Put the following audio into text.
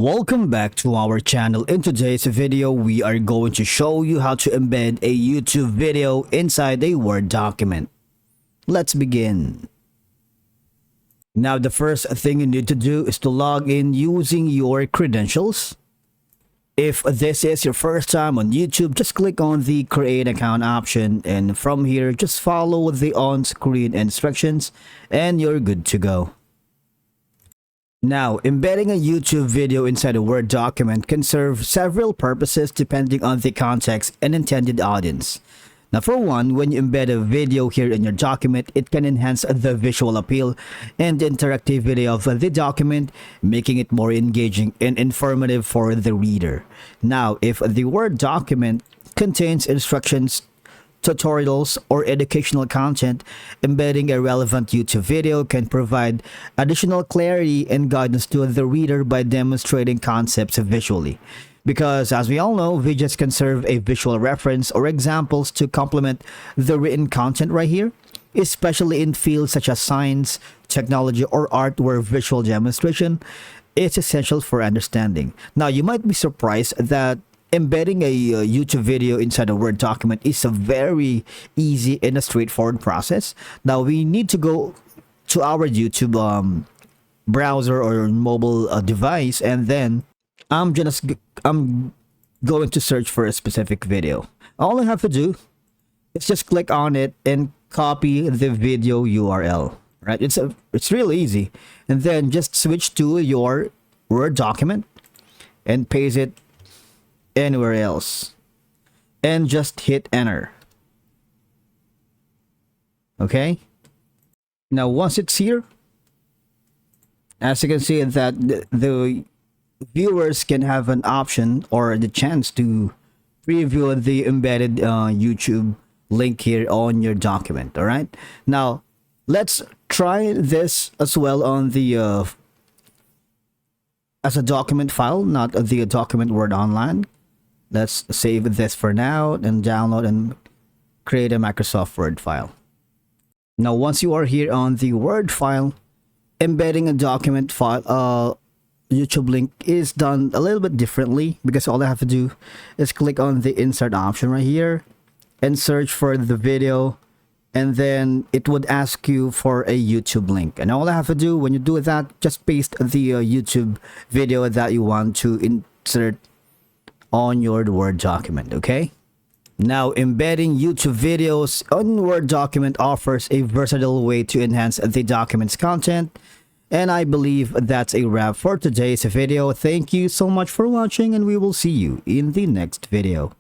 Welcome back to our channel. In today's video, we are going to show you how to embed a YouTube video inside a Word document. Let's begin. Now, the first thing you need to do is to log in using your credentials. If this is your first time on YouTube, just click on the create account option, and from here, just follow the on-screen instructions and you're good to go. Now, embedding a YouTube video inside a Word document can serve several purposes depending on the context and intended audience. Now, for one, when you embed a video here in your document, it can enhance the visual appeal and interactivity of the document, making it more engaging and informative for the reader. Now, if the Word document contains instructions, tutorials, or educational content, embedding a relevant YouTube video can provide additional clarity and guidance to the reader by demonstrating concepts visually. Because as we all know, videos can serve a visual reference or examples to complement the written content right here, especially in fields such as science, technology, or art where visual demonstration is essential for understanding. Now, you might be surprised that embedding a YouTube video inside a Word document is a very easy and a straightforward process. Now, we need to go to our YouTube browser or mobile device, and then I'm going to search for a specific video. All I have to do is just click on it and copy the video URL. Right? It's really easy, and then just switch to your Word document and paste it anywhere else and just hit enter. Okay, now once it's here, as you can see that the viewers can have an option or the chance to preview the embedded YouTube link here on your document. All right, now let's try this as well on the as a document file, not the document Word Online. Let's save this for now and download and create a Microsoft Word file. Now, once you are here on the Word file, embedding a document file YouTube link is done a little bit differently, because all I have to do is click on the insert option right here and search for the video, and then it would ask you for a YouTube link. And all I have to do when you do that, just paste the YouTube video that you want to insert on your Word document. Okay, now embedding YouTube videos on Word document offers a versatile way to enhance the document's content. And I believe that's a wrap for today's video. Thank you so much for watching, and we will see you in the next video.